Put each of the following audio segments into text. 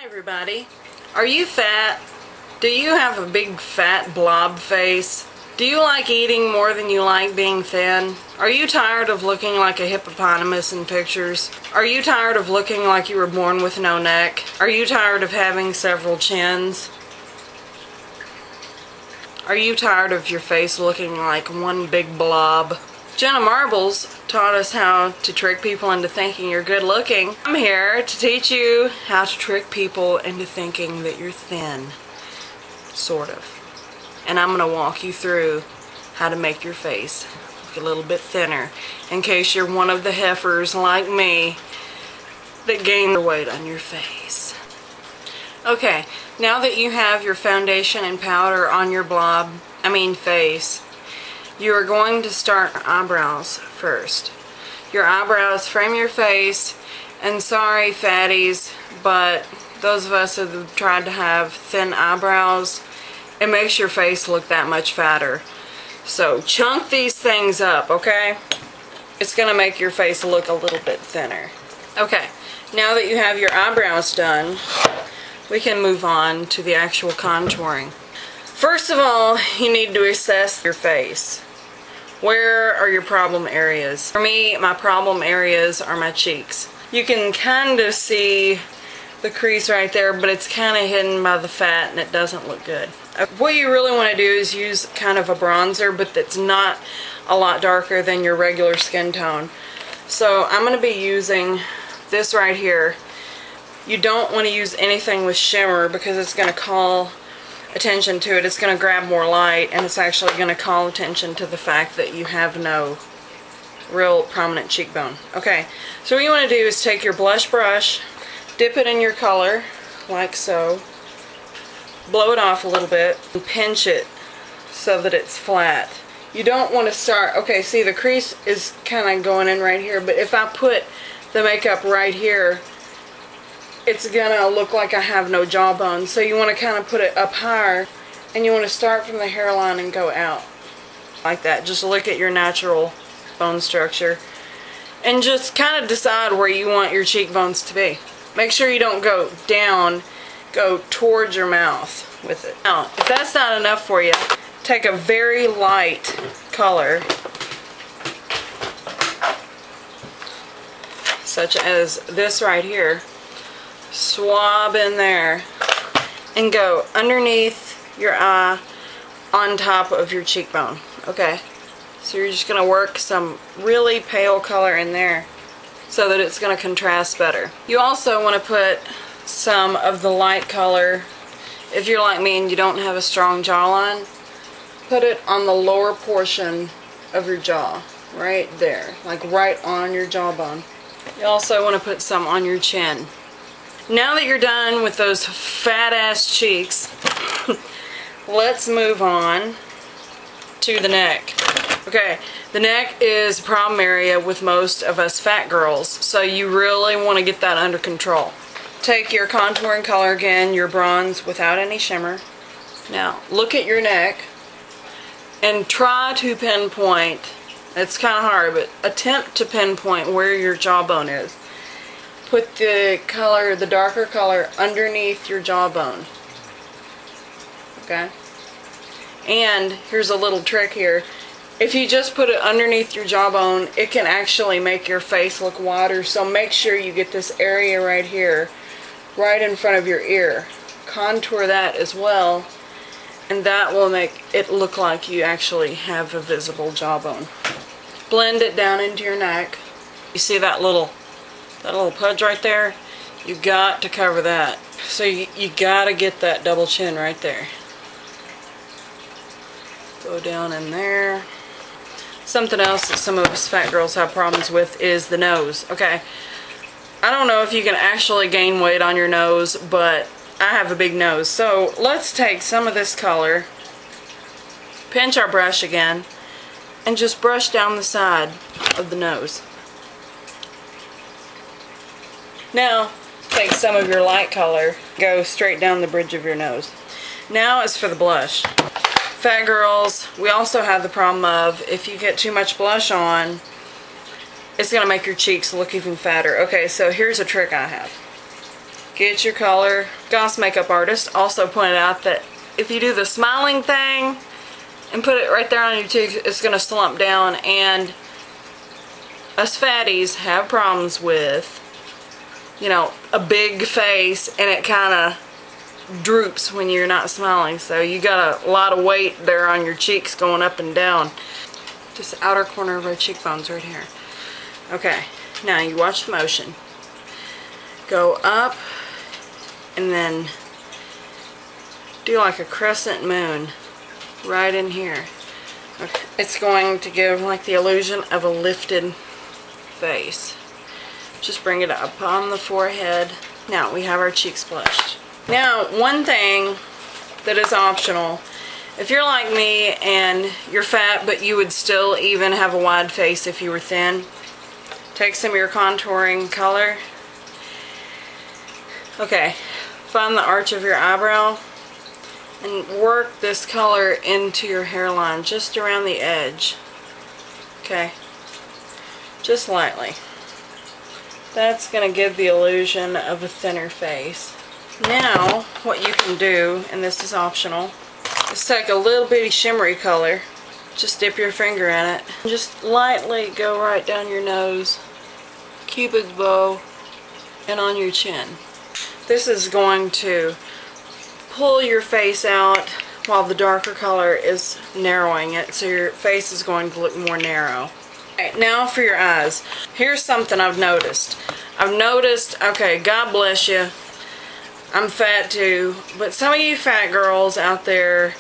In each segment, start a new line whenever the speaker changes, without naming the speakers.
Everybody, are you fat? Do you have a big fat blob face? Do you like eating more than you like being thin? Are you tired of looking like a hippopotamus in pictures? Are you tired of looking like you were born with no neck? Are you tired of having several chins? Are you tired of your face looking like one big blob? Jenna Marbles taught us how to trick people into thinking you're good looking. I'm here to teach you how to trick people into thinking that you're thin. Sort of. And I'm going to walk you through how to make your face look a little bit thinner in case you're one of the heifers like me that gain the weight on your face. Okay, now that you have your foundation and powder on your face, you are going to start eyebrows first. Your eyebrows frame your face, and sorry fatties, but those of us that have tried to have thin eyebrows, it makes your face look that much fatter. So chunk these things up, okay? It's going to make your face look a little bit thinner. Okay, now that you have your eyebrows done, we can move on to the actual contouring. First of all, you need to assess your face. Where are your problem areas? For me, my problem areas are my cheeks. You can kind of see the crease right there, but it's kind of hidden by the fat and it doesn't look good. What you really want to do is use kind of a bronzer, but that's not a lot darker than your regular skin tone. So I'm going to be using this right here. You don't want to use anything with shimmer because it's going to call attention to it. It's going to grab more light, and it's actually going to call attention to the fact that you have no real prominent cheekbone. Okay, so what you want to do is take your blush brush, dip it in your color like so, blow it off a little bit, and pinch it so that it's flat. You don't want to start, okay, see the crease is kind of going in right here, but if I put the makeup right here, it's gonna look like I have no jawbone. So you want to kind of put it up higher, and you want to start from the hairline and go out like that. Just look at your natural bone structure and just kind of decide where you want your cheekbones to be. Make sure you don't go down, go towards your mouth with it. Now, if that's not enough for you, take a very light color such as this right here. Swab in there and go underneath your eye on top of your cheekbone. Okay, so you're just going to work some really pale color in there so that it's going to contrast better. You also want to put some of the light color, if you're like me and you don't have a strong jawline, put it on the lower portion of your jaw, right there, like right on your jawbone. You also want to put some on your chin. Now that you're done with those fat ass cheeks, let's move on to the neck. Okay, the neck is a problem area with most of us fat girls, so you really want to get that under control. Take your contouring color again, your bronze without any shimmer. Now look at your neck and try to pinpoint, it's kind of hard, but attempt to pinpoint where your jawbone is. Put the color, the darker color, underneath your jawbone. Okay? And here's a little trick here. If you just put it underneath your jawbone, it can actually make your face look wider. So make sure you get this area right here, right in front of your ear. Contour that as well, and that will make it look like you actually have a visible jawbone. Blend it down into your neck. You see that little pudge right there? You got to cover that. So you got to get that double chin right there. Go down in there. Something else that some of us fat girls have problems with is the nose. Okay, I don't know if you can actually gain weight on your nose, but I have a big nose. So let's take some of this color, pinch our brush again, and just brush down the side of the nose. Now, take some of your light color, go straight down the bridge of your nose. Now as for the blush. Fat girls, we also have the problem of if you get too much blush on, it's going to make your cheeks look even fatter. Okay, so here's a trick I have. get your color. Goss makeup artist also pointed out that if you do the smiling thing and put it right there on your cheeks, it's going to slump down, and us fatties have problems with, you know, a big face and it kind of droops when you're not smiling. So you got a lot of weight there on your cheeks going up and down. Just the outer corner of our cheekbones right here. Okay, now you watch the motion. Go up and then do like a crescent moon right in here. Okay. It's going to give like the illusion of a lifted face. Just bring it up on the forehead. Now we have our cheeks blushed. Now, one thing that is optional, if you're like me and you're fat but you would still even have a wide face if you were thin, take some of your contouring color. Okay, find the arch of your eyebrow and work this color into your hairline, just around the edge. Okay, just lightly. That's going to give the illusion of a thinner face. Now, what you can do, and this is optional, is take a little bitty shimmery color, just dip your finger in it, and just lightly go right down your nose, cupid's bow, and on your chin. This is going to pull your face out while the darker color is narrowing it, so your face is going to look more narrow. Okay, now for your eyes. Here's something I've noticed. Okay, God bless you, I'm fat too, but some of you fat girls out there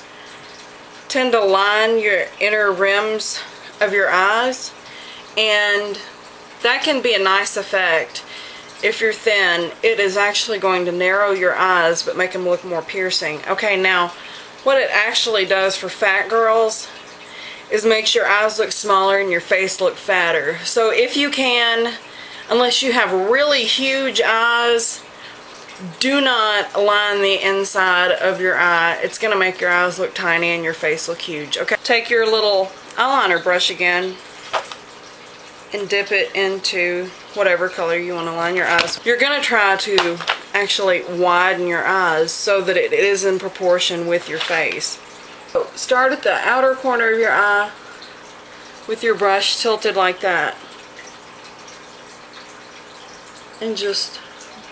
tend to line your inner rims of your eyes, and that can be a nice effect. If you're thin, it is actually going to narrow your eyes but make them look more piercing. Okay, now what it actually does for fat girls is makes your eyes look smaller and your face look fatter. So if you can, unless you have really huge eyes, do not line the inside of your eye. It's going to make your eyes look tiny and your face look huge. Okay, take your little eyeliner brush again and dip it into whatever color you want to line your eyes. You're going to try to actually widen your eyes so that it is in proportion with your face. So start at the outer corner of your eye with your brush tilted like that, and just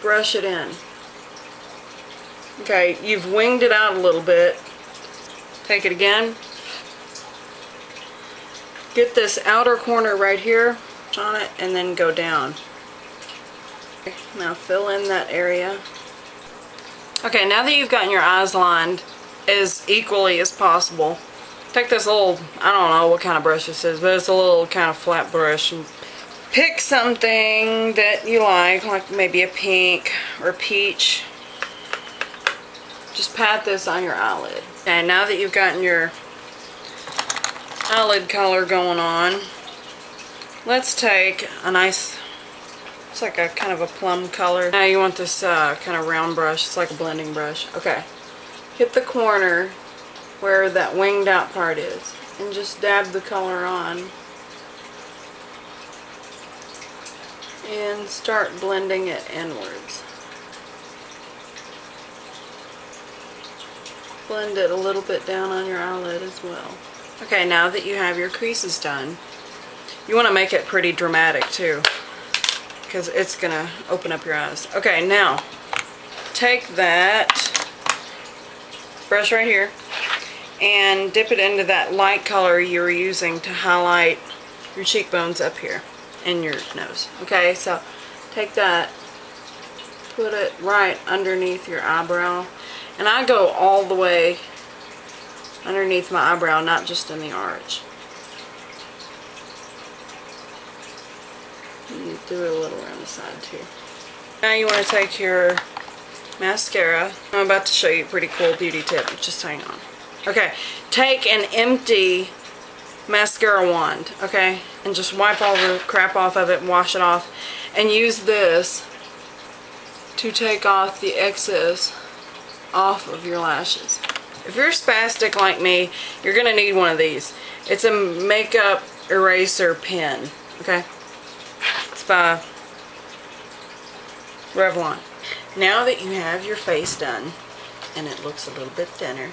brush it in. Okay, you've winged it out a little bit. Take it again. Get this outer corner right here on it and then go down. Okay, now fill in that area. Okay, now that you've gotten your eyes lined as equally as possible, take this little, I don't know what kind of brush this is, but it's a little kind of flat brush, and pick something that you like maybe a pink or peach. Just pat this on your eyelid. Okay, now that you've gotten your eyelid color going on, let's take a nice, it's like a kind of a plum color. Now you want this kind of round brush. It's like a blending brush. Okay, hit the corner where that winged out part is and just dab the color on and start blending it inwards. Blend it a little bit down on your eyelid as well. Okay, now that you have your creases done, you want to make it pretty dramatic too, because it's going to open up your eyes. Okay, now take that brush right here and dip it into that light color you were using to highlight your cheekbones up here and your nose. Okay, so take that, put it right underneath your eyebrow. And I go all the way underneath my eyebrow, not just in the arch. And do it a little around the side too. Now you want to take your mascara. I'm about to show you a pretty cool beauty tip. Just hang on. Okay, take an empty mascara wand, okay, and just wipe all the crap off of it and wash it off. And use this to take off the excess off of your lashes. If you're spastic like me, you're gonna need one of these. It's a makeup eraser pen, okay? It's by Revlon. Now that you have your face done and it looks a little bit thinner,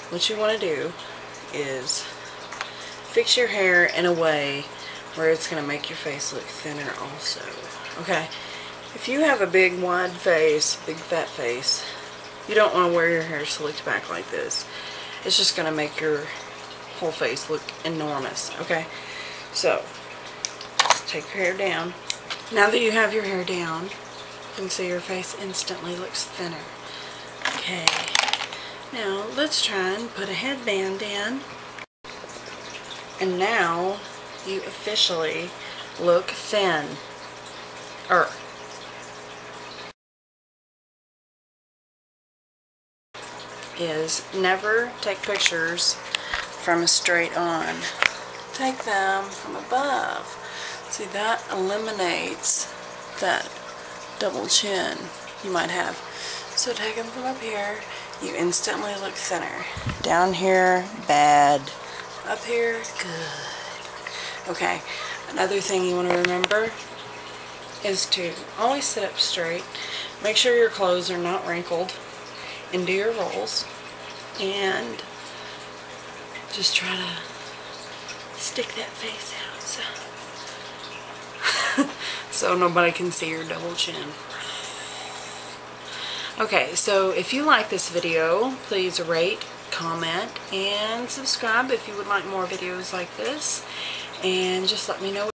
what you want to do is fix your hair in a way where it's going to make your face look thinner also. Okay? If you have a big wide face, big fat face, you don't want to wear your hair slicked back like this. It's just going to make your whole face look enormous. Okay? So, just take your hair down. Now that you have your hair down, you can see your face instantly looks thinner. Okay. Now, let's try and put a headband in. And now, you officially look thin. Is never take pictures from a straight on. Take them from above. See, that eliminates that double chin you might have. So take them from up here. You instantly look thinner. Down here, bad. Up here, good. Okay, another thing you want to remember is to always sit up straight. Make sure your clothes are not wrinkled. And do your rolls. And just try to stick that face out so nobody can see your double chin. Okay, so if you like this video, please rate, comment, and subscribe if you would like more videos like this. And just let me know